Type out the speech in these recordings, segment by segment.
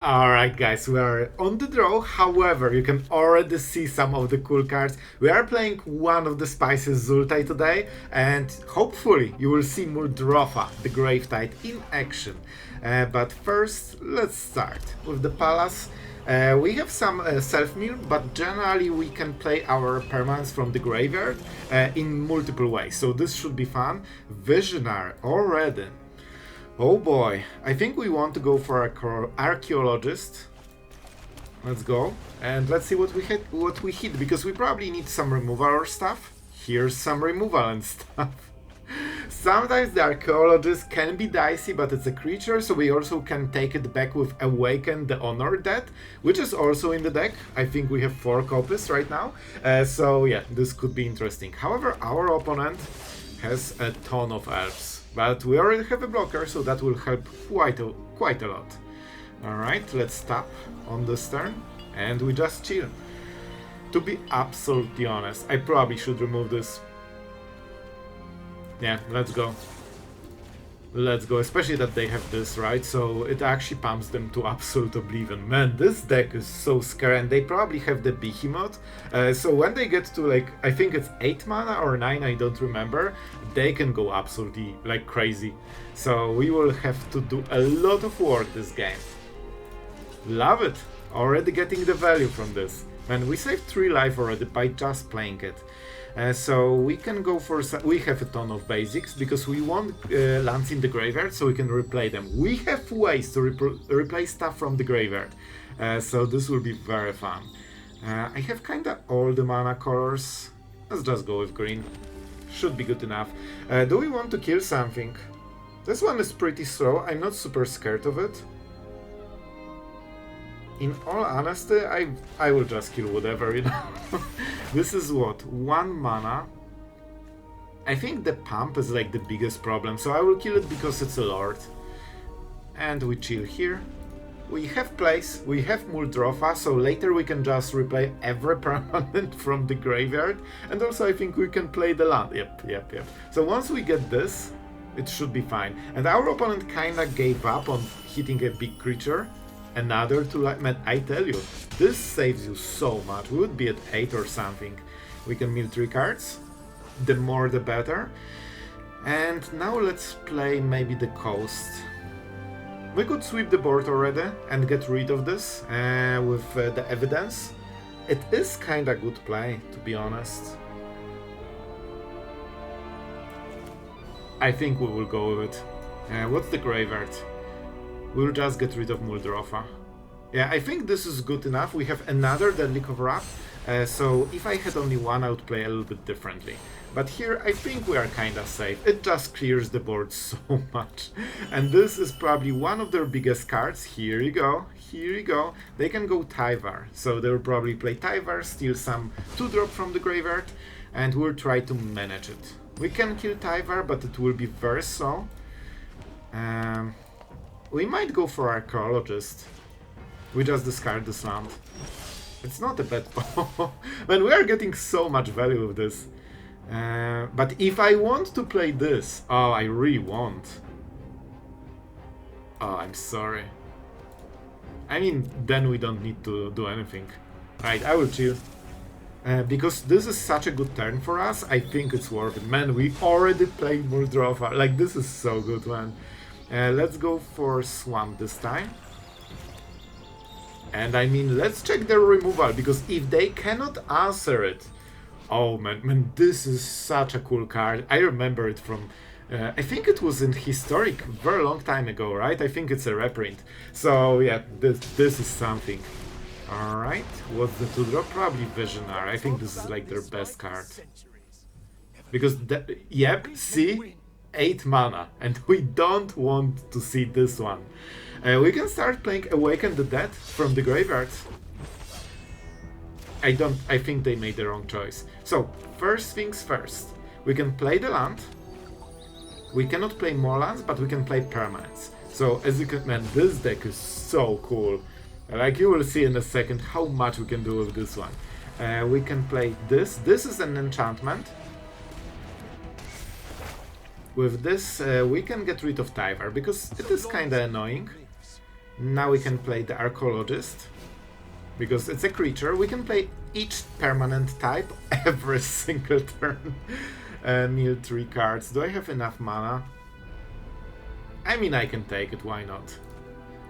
Alright guys, we are on the draw, however, you can already see some of the cool cards. We are playing one of the spices Sultai today, and hopefully you will see Muldrotha, the Gravetide, in action. But first, let's start with the Palace. We have some self-mill, but generally we can play our permanents from the graveyard in multiple ways, so this should be fun. Visionary already. Oh boy, I think we want to go for Archaeologist. Let's go. And let's see what we hit, because we probably need some removal or stuff. Here's some removal and stuff. Sometimes the Archaeologist can be dicey, but it's a creature, so we also can take it back with Awaken, the Honor Debt, which is also in the deck. I think we have 4 copies right now. So yeah, this could be interesting. However, our opponent has a ton of elves. But we already have a blocker, so that will help quite a lot. Alright, let's tap on this turn, and we just chill. To be absolutely honest, I probably should remove this. Yeah, let's go. Let's go, especially that they have this, right? So it actually pumps them to absolute oblivion. Man, this deck is so scary, and they probably have the behemoth. So when they get to, like, I think it's 8 mana or 9, I don't remember, they can go absolutely, like, crazy. So we will have to do a lot of work this game. Love it! Already getting the value from this. Man, we saved 3 life already by just playing it. So we can go for... We have a ton of basics, because we want lands in the graveyard, so we can replay them. We have ways to replay stuff from the graveyard. So this will be very fun. I have kinda all the mana colors. Let's just go with green. Should be good enough. Do we want to kill something? This one is pretty slow. I'm not super scared of it. In all honesty, I will just kill whatever, you know. This is what? 1 mana. I think the pump is like the biggest problem, so I will kill it because it's a lord. And we chill here. We have place, we have Muldrotha, so later we can just replay every permanent from the graveyard. And also I think we can play the land. Yep. So once we get this, it should be fine. And our opponent kinda gave up on hitting a big creature. Another 2 life. Man, I tell you, this saves you so much. We would be at 8 or something. We can mill 3 cards. The more the better. And now let's play maybe the coast. We could sweep the board already and get rid of this with the evidence. It is kinda good play, to be honest. I think we will go with it. What's the graveyard? We'll just get rid of Muldrotha. Yeah, I think this is good enough. We have another Deadly Cover-Up, so if I had only one, I would play a little bit differently. But here, I think we are kinda safe. It just clears the board so much. And this is probably one of their biggest cards. Here you go. They can go Tyvar, so they'll probably play Tyvar, steal some 2-drop from the graveyard, and we'll try to manage it. We can kill Tyvar, but it will be very slow. We might go for Archaeologist. We just discard this land. It's not a bad call. Man, we are getting so much value with this. But if I want to play this... Oh, I really want. Oh, I'm sorry. I mean, then we don't need to do anything. Right, I will chill. Because this is such a good turn for us, I think it's worth it. Man, we already played Muldrotha. Like, this is so good, man. Let's go for Swamp this time. And I mean, let's check their removal, because if they cannot answer it... Oh man, this is such a cool card. I remember it from... I think it was in Historic very long time ago, right? I think it's a reprint. So yeah, this is something. Alright, what's the 2-drop? Probably Visionary. I think this is like their best card. Because, yep, see? 8 mana, and we don't want to see this one. We can start playing Awaken the Dead from the graveyard. I think they made the wrong choice. So, first things first. We can play the land. We cannot play more lands, but we can play permanents. So, as you can... Man, this deck is so cool. Like, you will see in a second how much we can do with this one. We can play this. This is an enchantment. With this, we can get rid of Tyvar, because it is kinda annoying. Now we can play the Archaeologist, because it's a creature. We can play each permanent type every single turn. Mill 3 cards. Do I have enough mana? I mean, I can take it, why not?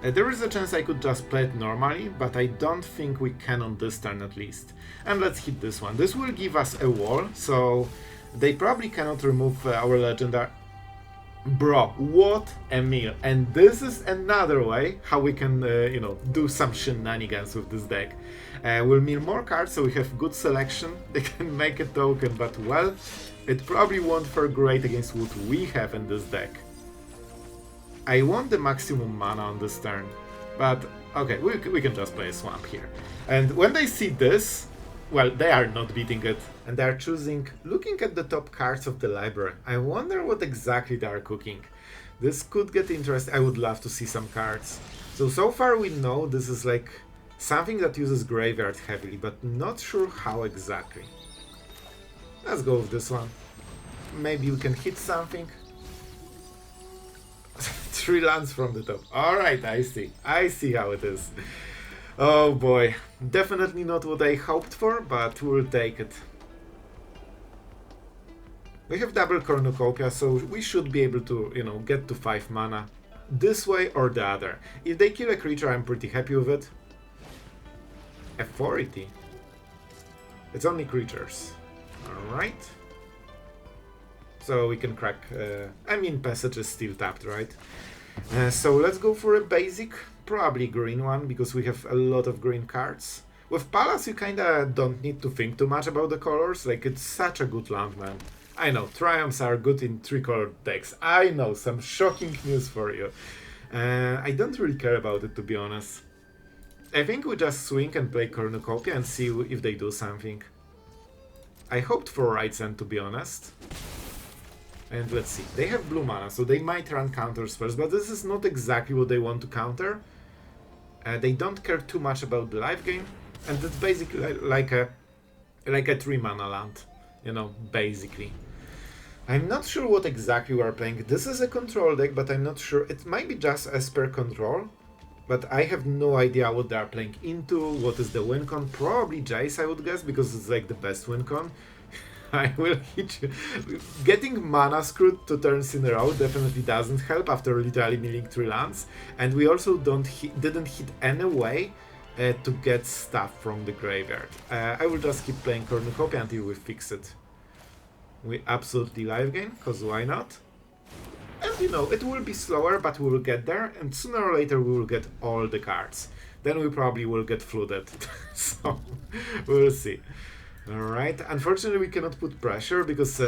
There is a chance I could just play it normally, but I don't think we can on this turn at least. And let's hit this one. This will give us a wall, so they probably cannot remove our legendary... Bro, what a mill. And this is another way how we can, you know, do some shenanigans with this deck. We'll mill more cards, so we have good selection. They can make a token, but well, it probably won't fare great against what we have in this deck. I want the maximum mana on this turn, but okay, we can just play a swamp here. And when they see this, well, they are not beating it, and they are choosing, looking at the top cards of the library. I wonder what exactly they are cooking. This could get interesting. I would love to see some cards. So far we know this is like something that uses graveyard heavily, but not sure how exactly. Let's go with this one. Maybe we can hit something. 3 lands from the top. Alright, I see how it is. Oh boy, definitely not what I hoped for, but we'll take it. We have double Cornucopia, so we should be able to, you know, get to 5 mana. This way or the other. If they kill a creature, I'm pretty happy with it. Authority. It's only creatures. Alright. So we can crack... I mean, Passage is still tapped, right? So let's go for a basic, probably green one, because we have a lot of green cards. With Palace, you kinda don't need to think too much about the colors, like it's such a good land, man. I know, Triumphs are good in 3-colored decks. I know, some shocking news for you. I don't really care about it, to be honest. I think we just swing and play Cornucopia and see if they do something. I hoped for Right's End, to be honest. And let's see, they have blue mana, so they might run counters first, but this is not exactly what they want to counter. They don't care too much about the life gain, and it's basically like a 3 mana land, you know, basically. I'm not sure what exactly we are playing. This is a control deck, but I'm not sure. It might be just Esper control, but I have no idea what they are playing into. What is the win con? Probably Jace, I would guess, because it's like the best win con. I will hit you. Getting mana screwed 2 turns in a row definitely doesn't help after literally milling 3 lands, and we also didn't hit any way to get stuff from the graveyard. I will just keep playing Cornucopia until we fix it. We absolutely live gain, cause why not? And you know, it will be slower, but we will get there, and sooner or later we will get all the cards. Then we probably will get flooded. So we'll see. Alright, unfortunately we cannot put pressure because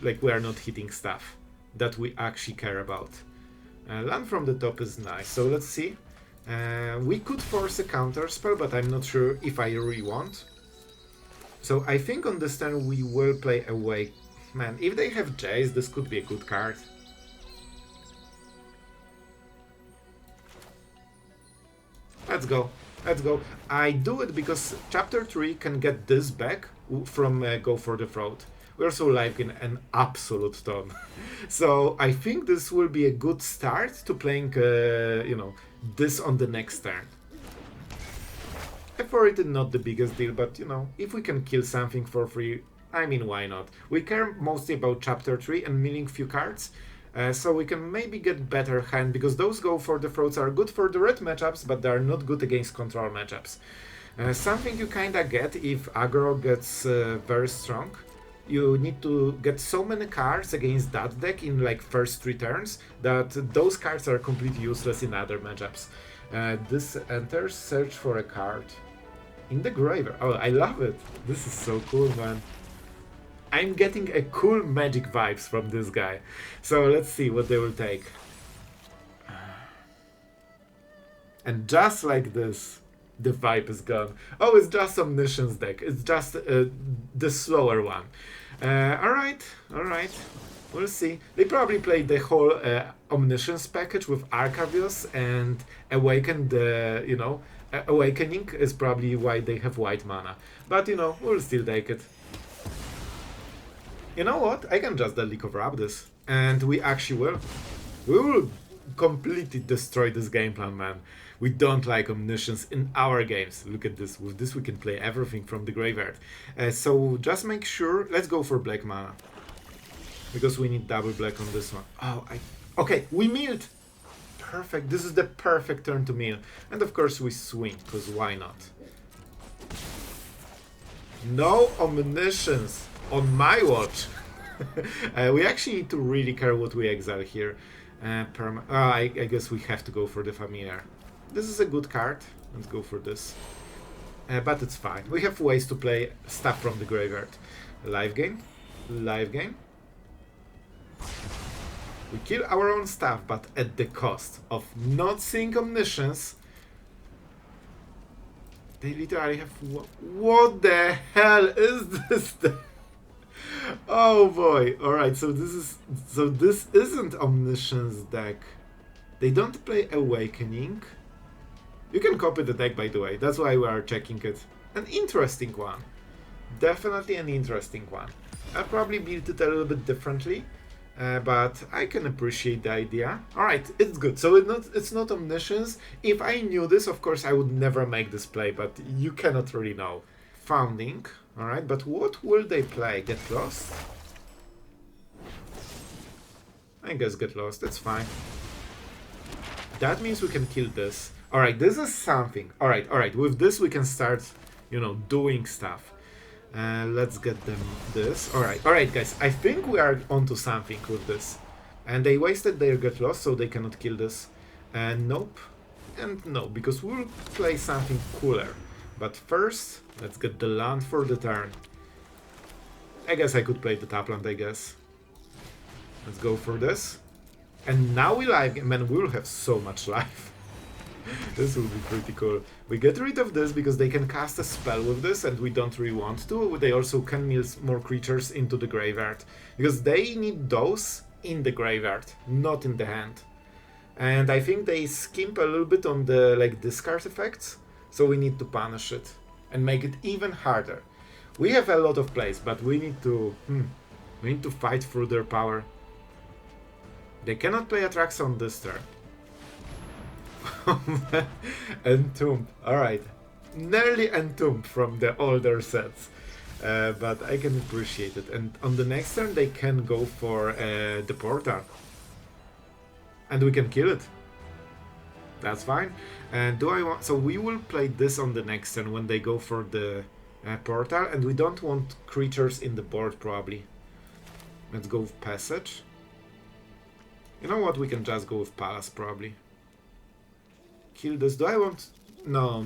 like we are not hitting stuff that we actually care about. Land from the top is nice, so let's see. We could force a counter spell, but I'm not sure if I really want. So I think on this turn we will play Awaken. Man, if they have Jace, this could be a good card. Let's go. Let's go. I do it because Chapter 3 can get this back from Go for the Throat. We're so live in an absolute ton. So I think this will be a good start to playing, you know, this on the next turn. Authority not the biggest deal, but you know, if we can kill something for free, I mean, why not? We care mostly about Chapter 3 and milling few cards. So we can maybe get better hand, because those Go for the Throats are good for the red matchups, but they are not good against control matchups. Something you kinda get if aggro gets very strong. You need to get so many cards against that deck in like first 3 turns that those cards are completely useless in other matchups. This enters, search for a card in the graveyard. Oh, I love it. This is so cool, man. I'm getting a cool magic vibes from this guy. So let's see what they will take. And just like this, the vibe is gone. Oh, it's just Omniscience deck. It's just the slower one. Alright. We'll see. They probably played the whole Omniscience package with Archetype and Awaken. The, you know, Awakening is probably why they have white mana. But, you know, we'll still take it. You know what? I can just deadly cover up this. And we actually will. We will completely destroy this game plan, man. We don't like Omniscience in our games. Look at this. With this we can play everything from the graveyard. So just make sure... Let's go for black mana. Because we need double black on this one. Oh, okay, we milled! Perfect. This is the perfect turn to mill. And of course we swing, because why not? No Omniscience on my watch. We actually need to really care what we exile here. I guess we have to go for the Familiar. This is a good card. Let's go for this. But it's fine. We have ways to play stuff from the graveyard. Live game. Live game. We kill our own stuff, but at the cost of not seeing Omniscience. They literally have... What the hell is this? Oh boy! Alright, so this isn't Omniscience deck. They don't play Awakening. You can copy the deck, by the way. That's why we are checking it. An interesting one. Definitely an interesting one. I'll probably build it a little bit differently. But I can appreciate the idea. Alright, it's good. So it's not Omniscience. If I knew this, of course, I would never make this play, but you cannot really know. Founding. Alright, but what will they play? Get Lost? I guess Get Lost, that's fine. That means we can kill this. Alright, this is something. Alright, with this we can start, you know, doing stuff. Let's get them this. Alright guys, I think we are onto something with this. And they wasted their Get Lost, so they cannot kill this. Nope. And no, because we'll play something cooler. But first, let's get the land for the turn. I guess I could play the top land, I guess. Let's go for this. And now we live, man, we'll have so much life. This will be pretty cool. We get rid of this because they can cast a spell with this and we don't really want to. They also can mill more creatures into the graveyard. Because they need those in the graveyard, not in the hand. And I think they skimp a little bit on the discard effects. So we need to punish it and make it even harder. We have a lot of plays, but we need to fight through their power. They cannot play Atraxa on this turn. Entomb. Alright. Nearly Entomb from the older sets. But I can appreciate it. And on the next turn they can go for the portal. And we can kill it. That's fine. And do I want... So we will play this on the next turn when they go for the portal. And we don't want creatures in the board probably. Let's go with Passage. You know what? We can just go with Palace probably. Kill this. Do I want... No.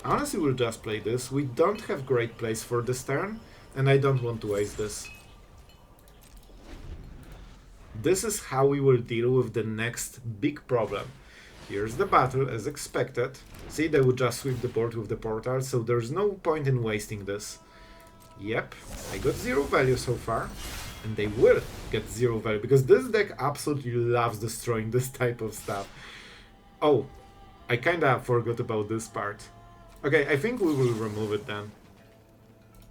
Honestly, we'll just play this. We don't have great plays for this turn. And I don't want to waste this. This is how we will deal with the next big problem. Here's the battle, as expected. See, they would just sweep the board with the portal, so there's no point in wasting this. Yep, I got 0 value so far. And they will get 0 value, because this deck absolutely loves destroying this type of stuff. Oh, I kinda forgot about this part. Okay, I think we will remove it then.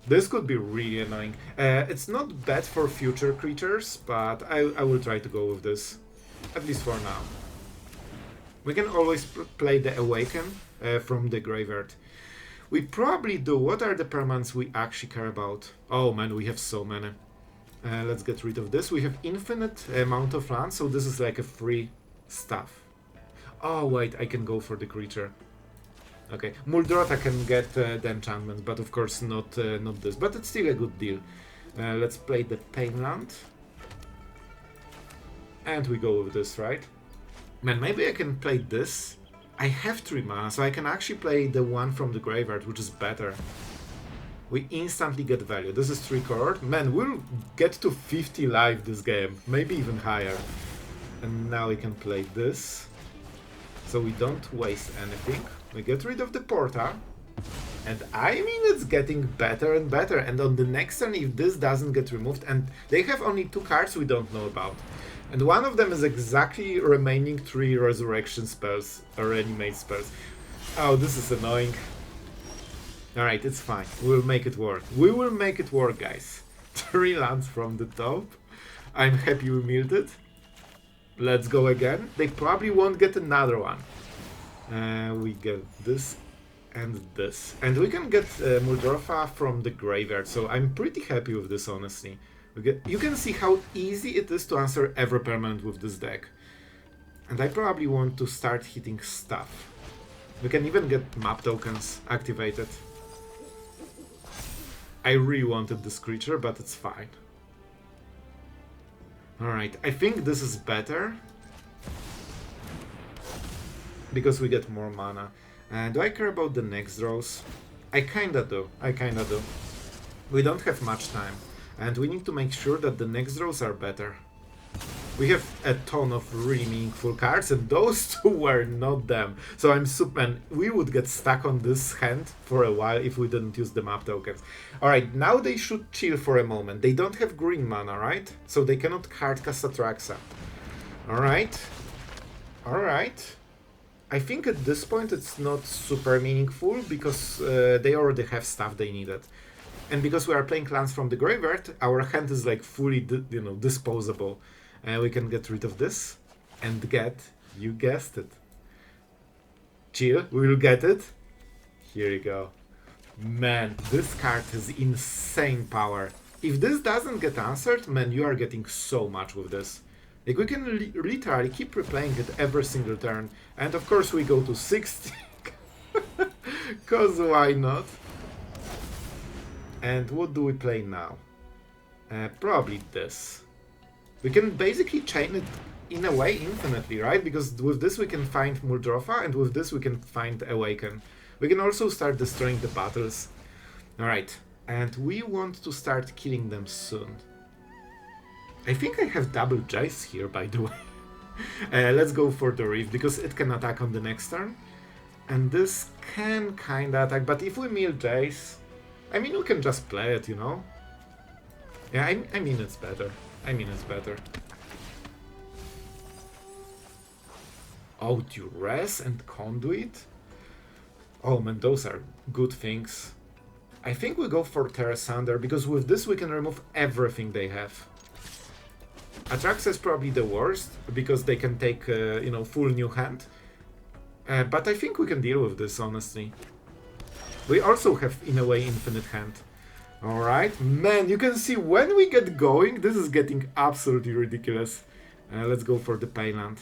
This could be really annoying. It's not bad for future creatures, but I will try to go with this. At least for now. We can always play the Awaken from the graveyard. We probably do. What are the permanents we actually care about? Oh man, we have so many. Let's get rid of this. We have infinite amount of land, so this is like a free stuff. Oh wait, I can go for the creature. Okay, Muldrotha can get the enchantments, but of course not this. But it's still a good deal. Let's play the Painland. And we go with this, right? Man, maybe I can play this. I have 3 mana, so I can actually play the one from the graveyard, which is better. We instantly get value. This is 3 color. Man, we'll get to 50 life this game. Maybe even higher. And now we can play this. So we don't waste anything. We get rid of the portal. And I mean, it's getting better and better. And on the next turn, if this doesn't get removed, and they have only 2 cards we don't know about. And one of them is exactly remaining 3 resurrection spells, or animate spells. Oh, this is annoying. Alright, it's fine. We'll make it work. We will make it work, guys. 3 lands from the top. I'm happy we milled it. Let's go again. They probably won't get another one. We get this and this. And we can get Muldrotha from the graveyard, so I'm pretty happy with this, honestly. You can see how easy it is to answer every permanent with this deck. And I probably want to start hitting stuff. We can even get map tokens activated. I really wanted this creature, but it's fine. Alright, I think this is better. Because we get more mana. Do I care about the next draws? I kinda do. We don't have much time. And we need to make sure that the next draws are better. We have a ton of really meaningful cards, and those two were not them. So I'm super, and we would get stuck on this hand for a while if we didn't use the map tokens. Alright, now they should chill for a moment. They don't have green mana, right? So they cannot hardcast Atraxa. Alright. I think at this point it's not super meaningful because they already have stuff they needed. And because we are playing lands from the graveyard, our hand is like fully, disposable. We can get rid of this and get, you guessed it. Chill, we will get it. Here you go. Man, this card has insane power. If this doesn't get answered, man, you are getting so much with this. Like, we can literally keep replaying it every single turn. And of course we go to 60. Cause why not? And what do we play now? Probably this. We can basically chain it in a way infinitely, right? Because with this we can find Muldrotha, and with this we can find Awaken. We can also start destroying the battles. Alright, and we want to start killing them soon. I think I have double Jace here, by the way. Let's go for the Reef, because it can attack on the next turn. And this can kinda attack, but if we mill Jace... I mean, we can just play it, Yeah, I mean it's better. Oh, Duress and Conduit? Oh man, those are good things. I think we go for Tear Asunder, because with this we can remove everything they have. Atraxa is probably the worst, because they can take, full new hand. But I think we can deal with this, honestly. We also have, in a way, infinite hand. Alright, man, you can see when we get going, this is getting absolutely ridiculous. Let's go for the Payland.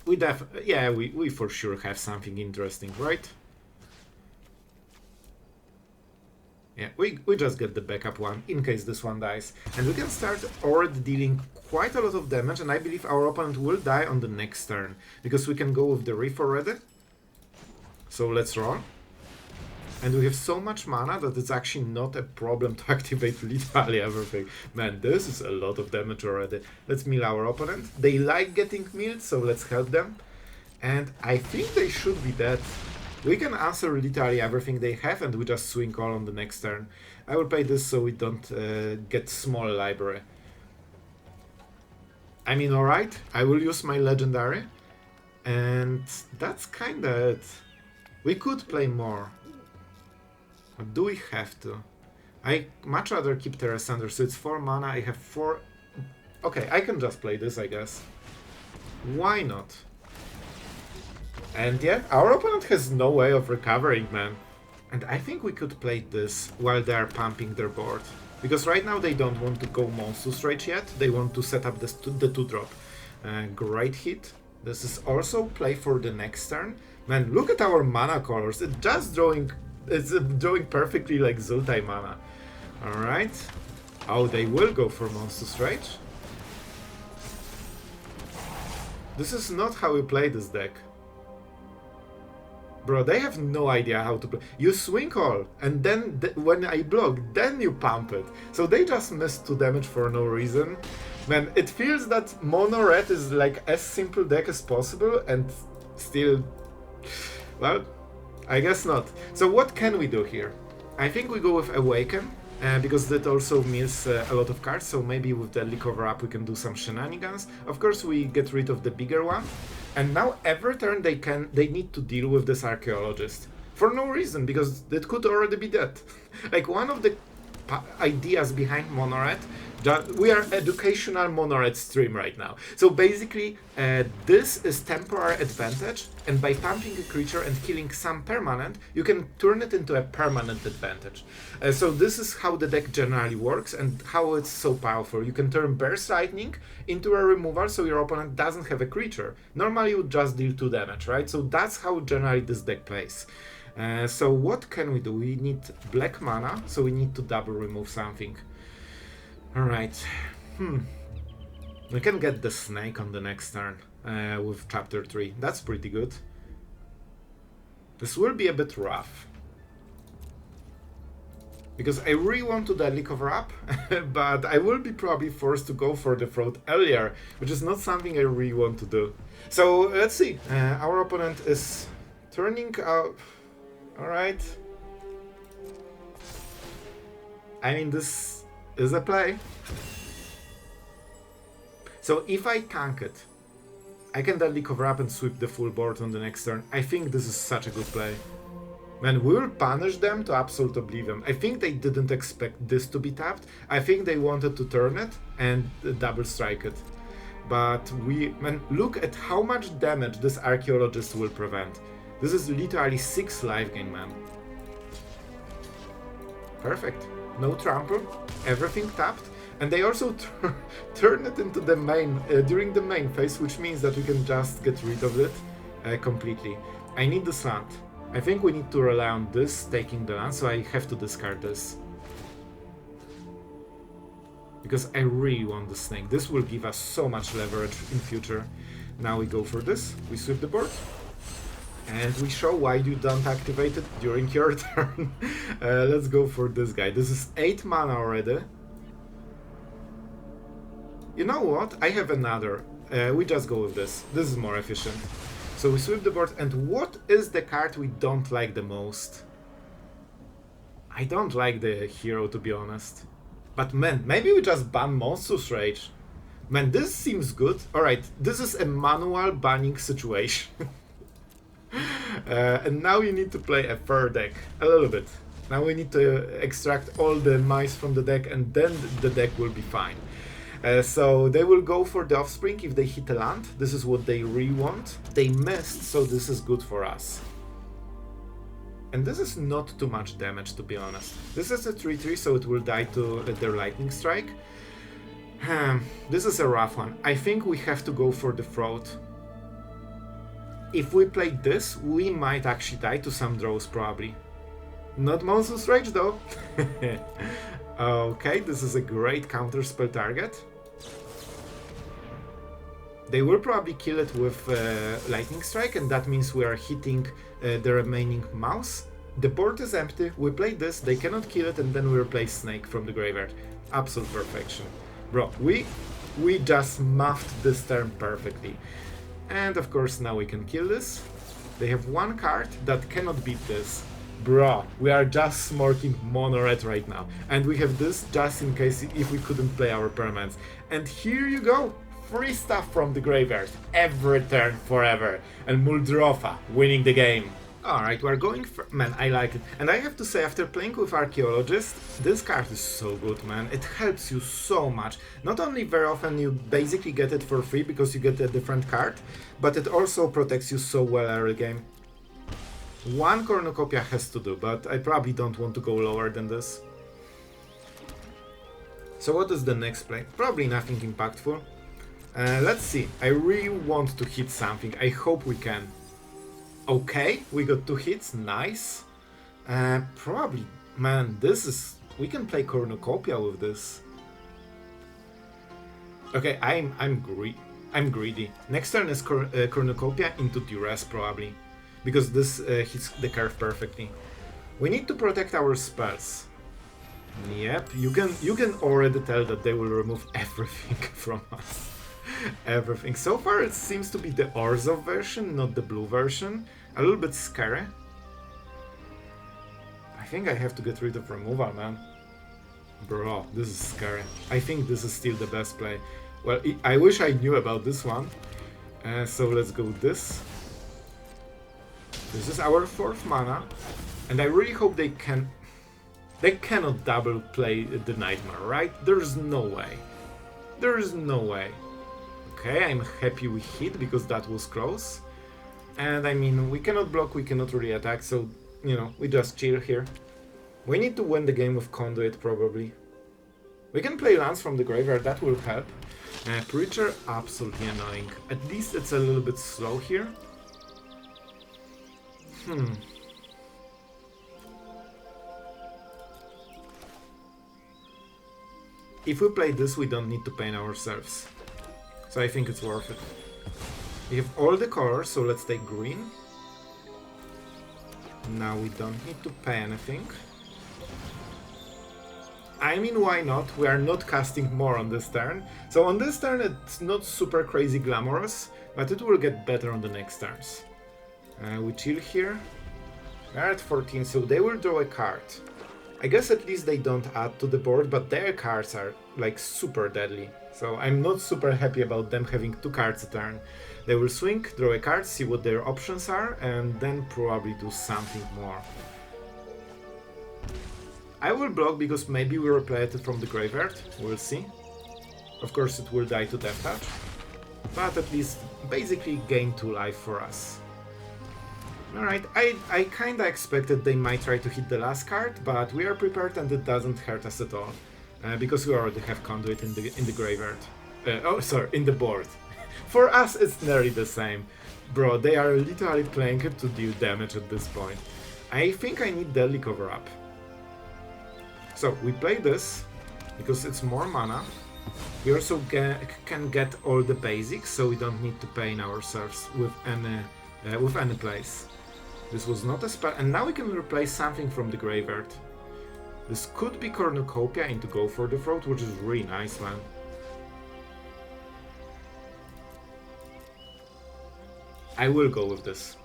We for sure have something interesting, right? Yeah, we just get the backup one, in case this one dies. And we can start already dealing quite a lot of damage, and I believe our opponent will die on the next turn. Because we can go with the Reef already. So let's roll. And we have so much mana that it's actually not a problem to activate literally everything. Man, this is a lot of damage already. Let's mill our opponent. They like getting milled, so let's help them. And I think they should be dead. We can answer literally everything they have, and we just swing all on the next turn. I will play this so we don't get small library. I mean, alright, I will use my legendary. And that's kinda it. We could play more. But do we have to? I much rather keep Tear Asunder, so it's 4 mana, I have 4... Okay, I can just play this, I guess. Why not? And yeah, our opponent has no way of recovering, man. And I think we could play this while they are pumping their board. Because right now they don't want to go Monstrous Rage yet, they want to set up the 2-drop. Great hit. This is also play for the next turn. Man, look at our mana colors, it's just drawing... It's drawing perfectly like Sultai mana. Alright. Oh, they will go for Monstrous Rage. This is not how we play this deck. Bro, they have no idea how to play. You swing all, and then when I block, then you pump it. So they just missed 2 damage for no reason. Man, it feels that Mono Red is like as simple deck as possible, and still... Well... I guess not. So what can we do here? I think we go with Awaken, because that also means a lot of cards, so maybe with the Cover Up we can do some shenanigans. Of course we get rid of the bigger one, and now every turn they need to deal with this Archaeologist. For no reason, because it could already be dead. Like, one of the ideas behind Mono Red We are educational mono-red stream right now. So basically, this is temporary advantage, and by pumping a creature and killing some permanent, you can turn it into a permanent advantage. So this is how the deck generally works and how it's so powerful. You can turn Burst Lightning into a removal, so your opponent doesn't have a creature. Normally you would just deal 2 damage, right? So that's how generally this deck plays. So what can we do? We need black mana, so we need to double remove something. Alright, we can get the snake on the next turn with chapter 3. That's pretty good. This will be a bit rough. Because I really want to deadly cover up, but I will be probably forced to go for the throat earlier, which is not something I really want to do. So let's see, our opponent is turning out... Alright. I mean, this is a play. So if I tank it, I can deadly cover up and sweep the full board on the next turn. I think this is such a good play. Man, we will punish them to absolute oblivion. I think they didn't expect this to be tapped. I think they wanted to turn it and double strike it. But man, look at how much damage this Archaeologist will prevent. This is literally 6 life gain, man. Perfect. No trample, everything tapped, and they also turn it into the main during the main phase, which means that we can just get rid of it completely. I need this land. I think we need to rely on this taking the land, so I have to discard this. Because I really want the snake. This will give us so much leverage in future. Now we go for this, we sweep the board. And we show why you don't activate it during your turn. Let's go for this guy. This is 8 mana already. You know what? I have another. We just go with this. This is more efficient. So we sweep the board, and what is the card we don't like the most? I don't like the hero, to be honest. But man, maybe we just ban Monstrous Rage. Man, this seems good. Alright, this is a manual banning situation. And now you need to play a fair deck, a little bit. Now we need to extract all the mice from the deck, and then the deck will be fine. So they will go for the Offspring if they hit a land. This is what they really want. They missed, so this is good for us. And this is not too much damage, to be honest. This is a 3-3, so it will die to their Lightning Strike. This is a rough one. I think we have to go for the throat. If we play this, we might actually die to some draws, probably. Not Monstrous Rage, though. Okay, this is a great counter-spell target. They will probably kill it with Lightning Strike, and that means we are hitting the remaining mouse. The board is empty, we play this, they cannot kill it, and then we replace Snake from the graveyard. Absolute perfection. Bro, we just muffed this turn perfectly. And of course now we can kill this. They have one card that cannot beat this. Bro, we are just smorking mono-red right now. And we have this just in case if we couldn't play our permanents. And here you go! Free stuff from the graveyard. Every turn forever. And Muldrotha winning the game. Alright, we're going for... Man, I like it. And I have to say, after playing with Archaeologist, this card is so good, man. It helps you so much. Not only very often you basically get it for free because you get a different card, but it also protects you so well early game. One Cornucopia has to do, but I probably don't want to go lower than this. So what is the next play? Probably nothing impactful. Let's see. I really want to hit something. I hope we can. Okay, we got 2 hits, nice. Probably, man, this is... We can play Cornucopia with this. Okay, I'm greedy. Next turn is Cornucopia into Duress, probably. Because this hits the curve perfectly. We need to protect our spells. Yep, you can already tell that they will remove everything from us. Everything. So far it seems to be the Orzhov version, not the blue version. A little bit scary. I think I have to get rid of removal, man. Bro, this is scary. I think this is still the best play. Well, I wish I knew about this one. So let's go with this. This is our 4th mana. And I really hope they can... They cannot double play the Nightmare, right? There's no way. There is no way. Okay, I'm happy we hit because that was close. And I mean, we cannot block, we cannot really attack, so, you know, we just chill here. We need to win the game with Conduit, probably. We can play lands from the graveyard, that will help. Preacher, absolutely annoying. At least it's a little bit slow here. If we play this, we don't need to paint ourselves. So I think it's worth it. We have all the colors, so let's take green. Now we don't need to pay anything. I mean, why not? We are not casting more on this turn. So on this turn it's not super crazy glamorous, but it will get better on the next turns. We chill here. We are at 14, so they will draw a card. I guess at least they don't add to the board, but their cards are like super deadly. So I'm not super happy about them having 2 cards a turn. They will swing, draw a card, see what their options are, and then probably do something more. I will block because maybe we replay it from the graveyard, we'll see. Of course it will die to Death Touch, but at least basically gain 2 life for us. Alright, I kinda expected they might try to hit the last card, but we are prepared and it doesn't hurt us at all. Because we already have Conduit in the graveyard. In the board. For us it's nearly the same. Bro, they are literally playing it to deal damage at this point. I think I need Deadly Cover-Up. So we play this, because it's more mana. We also can get all the basics, so we don't need to pain ourselves with any place. This was not a spell, and now we can replace something from the graveyard. This could be Cornucopia into Go for the Throat, which is really nice, man. I will go with this.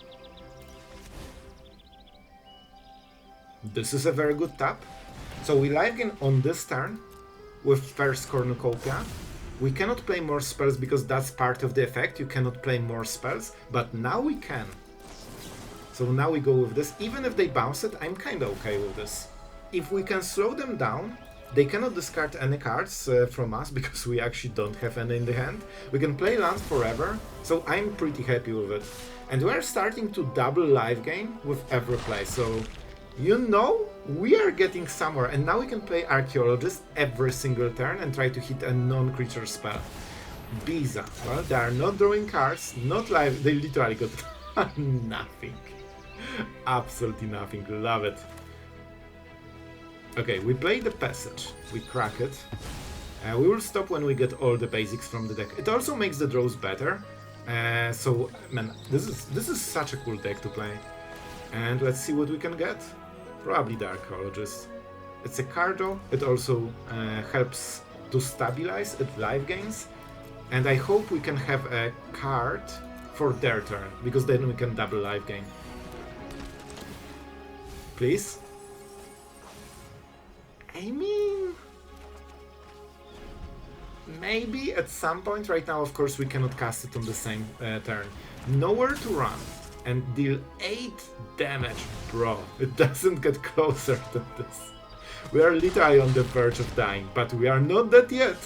This is a very good tap. So we live gain on this turn with first Cornucopia. We cannot play more spells because that's part of the effect. You cannot play more spells, but now we can. So now we go with this. Even if they bounce it, I'm kinda okay with this. If we can slow them down, they cannot discard any cards from us because we actually don't have any in the hand. We can play lands forever, so I'm pretty happy with it. And we're starting to double life gain with every play, so you know, we are getting somewhere. And now we can play Archaeologist every single turn and try to hit a non-creature spell. Biza, well, they are not drawing cards, not live, they literally got nothing. Absolutely nothing, love it. Okay, we play the Passage, we crack it. We will stop when we get all the basics from the deck. It also makes the draws better. So, man, this is such a cool deck to play. And let's see what we can get. Probably the Archaeologist. It's a card though, it also helps to stabilize at life gains. And I hope we can have a card for their turn, because then we can double life gain. Please? I mean, maybe at some point. Right now, of course, we cannot cast it on the same turn. Nowhere to run and deal 8 damage, bro. It doesn't get closer than this. We are literally on the verge of dying, but we are not dead yet.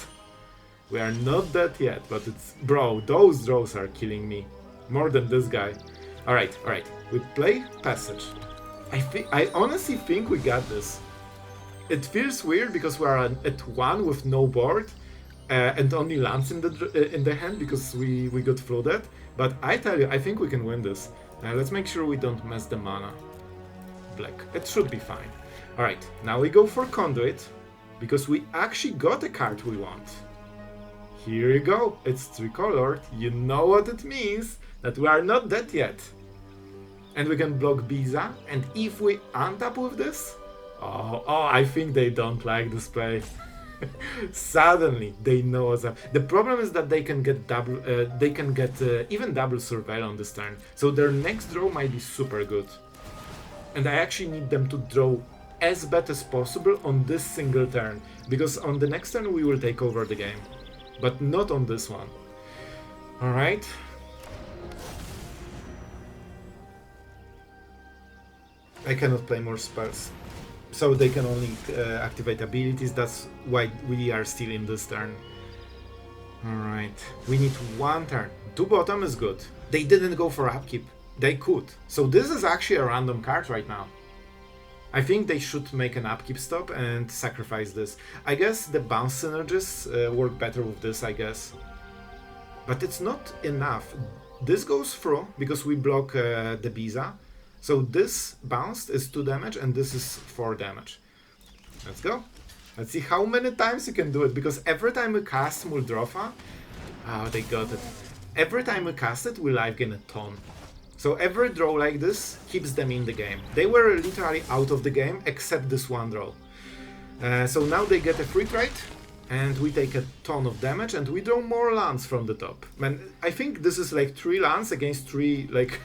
We are not dead yet, but it's... Bro, those draws are killing me. More than this guy. Alright. We play Passage. I honestly think we got this. It feels weird because we are at 1 with no board and only lands in the hand because we got flooded. But I tell you, I think we can win this. Let's make sure we don't mess the mana. Black. It should be fine. Alright, now we go for Conduit because we actually got a card we want. Here you go. It's 3-colored. You know what it means. That we are not dead yet. And we can block Biza. And if we untap with this... Oh, I think they don't like this play. Suddenly, they know what's up. The problem is that they can get double, even double surveil on this turn. So their next draw might be super good. And I actually need them to draw as bad as possible on this single turn. Because on the next turn we will take over the game. But not on this one. Alright. I cannot play more spells. So they can only activate abilities. That's why we are still in this turn. Alright, we need one turn. 2 bottom is good. They didn't go for upkeep. They could. So this is actually a random card right now. I think they should make an upkeep stop and sacrifice this. I guess the bounce synergies work better with this, I guess. But it's not enough. This goes through because we block the Biza. So this bounced is 2 damage and this is 4 damage. Let's go. Let's see how many times you can do it, because every time we cast Muldrotha... Oh, they got it. Every time we cast it, we live gain a ton. So every draw like this keeps them in the game. They were literally out of the game, except this one draw. So now they get a free trade, and we take a ton of damage, and we draw more lands from the top. Man, I think this is like 3 lands against 3, like...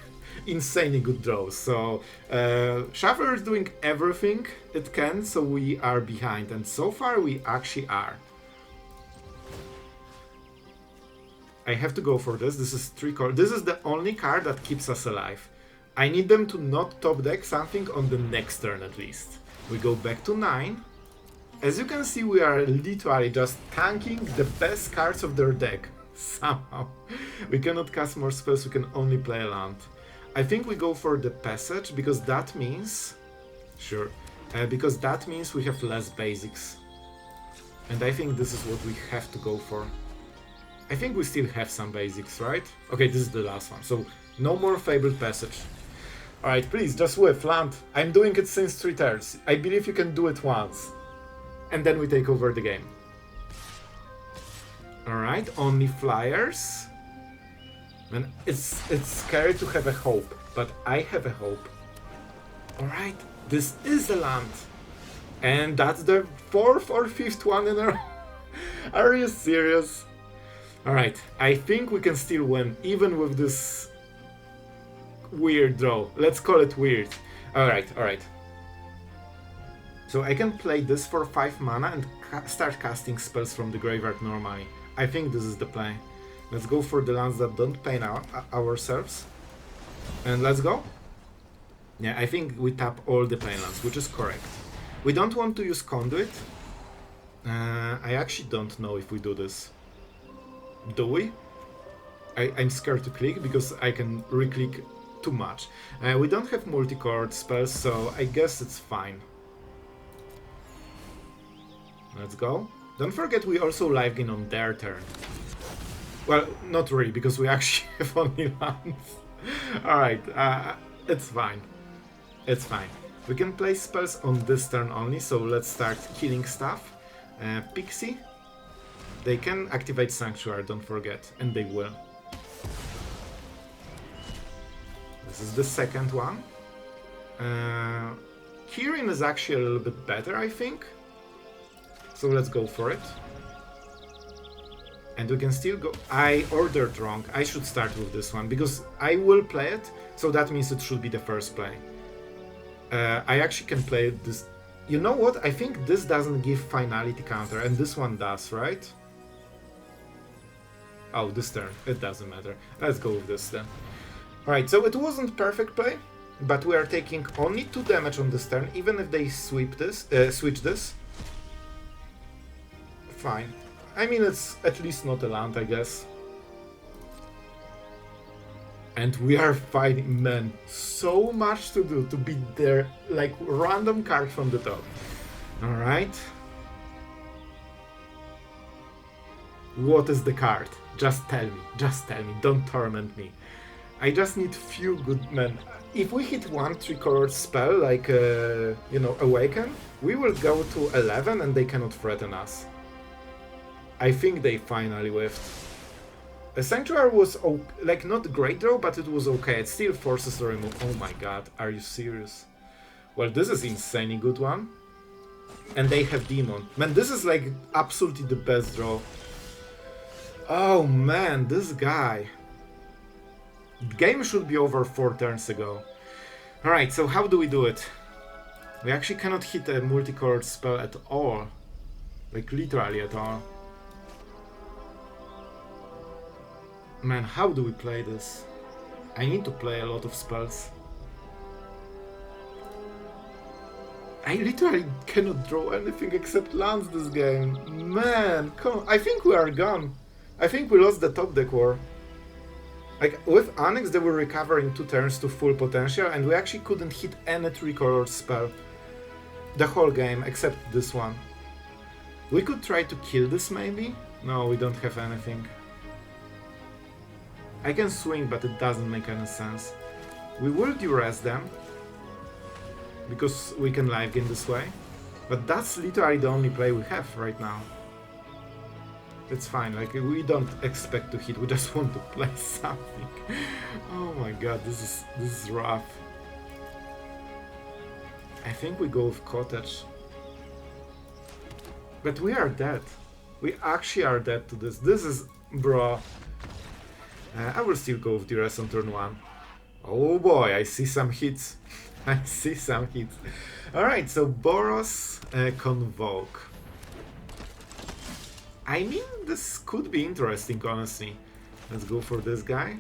insanely good draws. So Shuffler is doing everything it can, so we are behind, and so far we actually are. I have to go for this. This is 3 cards. This is the only card that keeps us alive. I need them to not top deck something on the next turn at least. We go back to 9. As you can see, we are literally just tanking the best cards of their deck. Somehow. We cannot cast more spells, we can only play a land. I think we go for the passage, because that means... Sure. Because that means we have less basics. And I think this is what we have to go for. I think we still have some basics, right? Okay, this is the last one. So, no more Fabled Passage. Alright, please, just whiff, land. I'm doing it since 3 turns. I believe you can do it once. And then we take over the game. Alright, only flyers. Man, it's scary to have a hope, but I have a hope. Alright, this is a land. And that's the 4th or 5th one in a row. Are you serious? Alright, I think we can still win, even with this weird draw. Let's call it weird. Alright, alright. So I can play this for 5 mana and start casting spells from the graveyard normally. I think this is the play. Let's go for the lands that don't pain ourselves. And let's go. Yeah, I think we tap all the plain lands, which is correct. We don't want to use Conduit. I actually don't know if we do this. Do we? I'm scared to click because I can re-click too much. We don't have multi-card spells, so I guess it's fine. Let's go. Don't forget we also live gain on their turn. Well, not really, because we actually have only lands. Alright, it's fine. It's fine. We can play spells on this turn only, so let's start killing stuff. Pixie. They can activate Sanctuary, don't forget, and they will. This is the second one. Kirin is actually a little bit better, I think. So let's go for it. And we can still go... I ordered wrong. I should start with this one, because I will play it, so that means it should be the first play. I actually can play this... You know what? I think this doesn't give finality counter, and this one does, right? Oh, this turn. It doesn't matter. Let's go with this then. Alright, so it wasn't perfect play, but we are taking only 2 damage on this turn, even if they switch this. Fine. I mean, it's at least not a land, I guess. And we are fighting, man, so much to do to beat their, like, random card from the top. Alright. What is the card? Just tell me, don't torment me. I just need few good men. If we hit one 3-colored spell, like, you know, Awaken, we will go to 11 and they cannot threaten us. I think they finally whiffed. The Sanctuary was, like, not great draw, but it was okay. It still forces a remove. Oh my god, are you serious? Well, this is insanely good one. And they have Demon. Man, this is, like, absolutely the best draw. Oh man, this guy. The game should be over 4 turns ago. Alright, so how do we do it? We actually cannot hit a multicolored spell at all. Like, literally at all. Man, how do we play this? I need to play a lot of spells. I literally cannot draw anything except lands this game. Man, come on. I think we are gone. I think we lost the top deck war. Like, with Onyx they were recovering 2 turns to full potential and we actually couldn't hit any 3-colored spell. The whole game, except this one. We could try to kill this maybe? No, we don't have anything. I can swing, but it doesn't make any sense. We will Duress them, because we can live gain this way. But that's literally the only play we have right now. It's fine, like we don't expect to hit, we just want to play something. Oh my god, this is rough. I think we go with Cottage. But we are dead. We actually are dead to this. This is... bro. I will still go with Duress on turn 1. Oh boy, I see some hits. I see some hits. Alright, so Boros Convoke. I mean, this could be interesting, honestly. Let's go for this guy.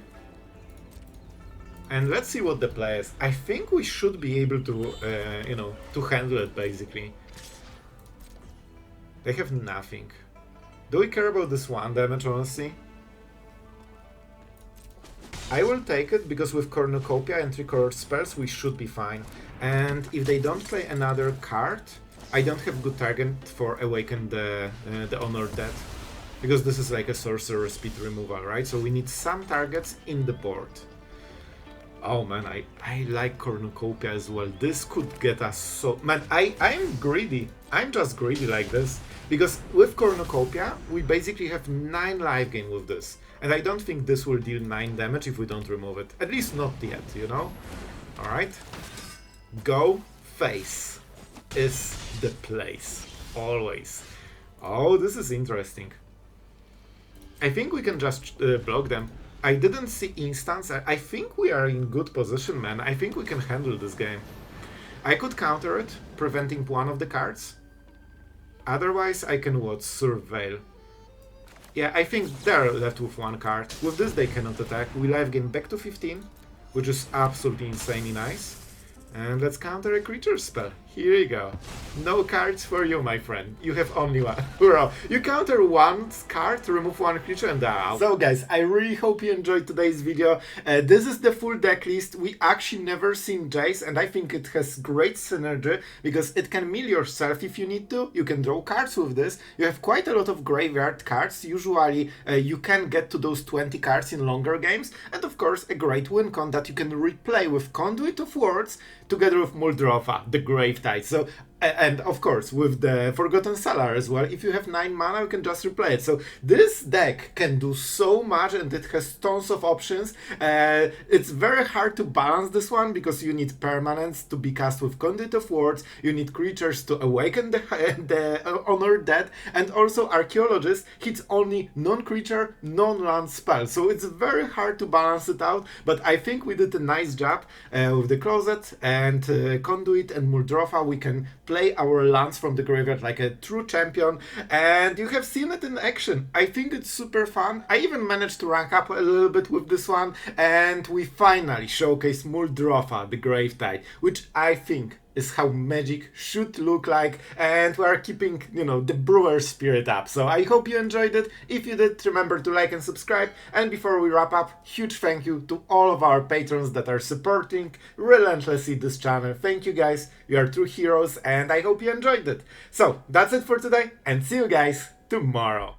And let's see what the play is. I think we should be able to, you know, to handle it, basically. They have nothing. Do we care about this 1 damage, honestly? I will take it, because with Cornucopia and 3-colored spells we should be fine. And if they don't play another card, I don't have good target for Awaken the Honored Dead. Because this is like a sorcerer speed removal, right? So we need some targets in the board. Oh man, I like Cornucopia as well. This could get us so... Man, I'm greedy. I'm just greedy like this. Because with Cornucopia, we basically have 9 life gain with this. And I don't think this will deal 9 damage if we don't remove it. At least not yet, you know? Alright. Go face is the place. Always. Oh, this is interesting. I think we can just block them. I didn't see instance. I think we are in good position, man. I think we can handle this game. I could counter it, preventing 1 of the cards. Otherwise, I can what? Surveil. Yeah, I think they're left with 1 card. With this, they cannot attack. We live gain back to 15, which is absolutely insanely nice. And let's counter a creature spell. Here you go. No cards for you, my friend. You have only 1. Hurrah! You counter 1 card to remove 1 creature and out. So guys, I really hope you enjoyed today's video. This is the full deck list. We actually never seen Jace, and I think it has great synergy because it can mill yourself if you need to. You can draw cards with this. You have quite a lot of graveyard cards. Usually you can get to those 20 cards in longer games. And of course, a great win con that you can replay with Conduit of Worlds together with Muldrotha, the Gravetide. So, and of course with the Forgotten Cellar as well. If you have 9 mana, you can just replay it. So this deck can do so much and it has tons of options. It's very hard to balance this one because you need permanents to be cast with Conduit of Worlds, you need creatures to awaken the Honored Dead, and also Archaeologist hits only non-creature, non-land spell. So it's very hard to balance it out, but I think we did a nice job with the Closet and Conduit and Muldrotha. We can play our lands from the graveyard like a true champion, and you have seen it in action. I think it's super fun. I even managed to rank up a little bit with this one, and we finally showcased Muldrotha, the Gravetide, which I think is how Magic should look like, and we are keeping, you know, the brewer spirit up. So I hope you enjoyed it. If you did, remember to like and subscribe. And before we wrap up, huge thank you to all of our patrons that are supporting relentlessly this channel. Thank you guys, you are true heroes, and I hope you enjoyed it. So that's it for today, and see you guys tomorrow.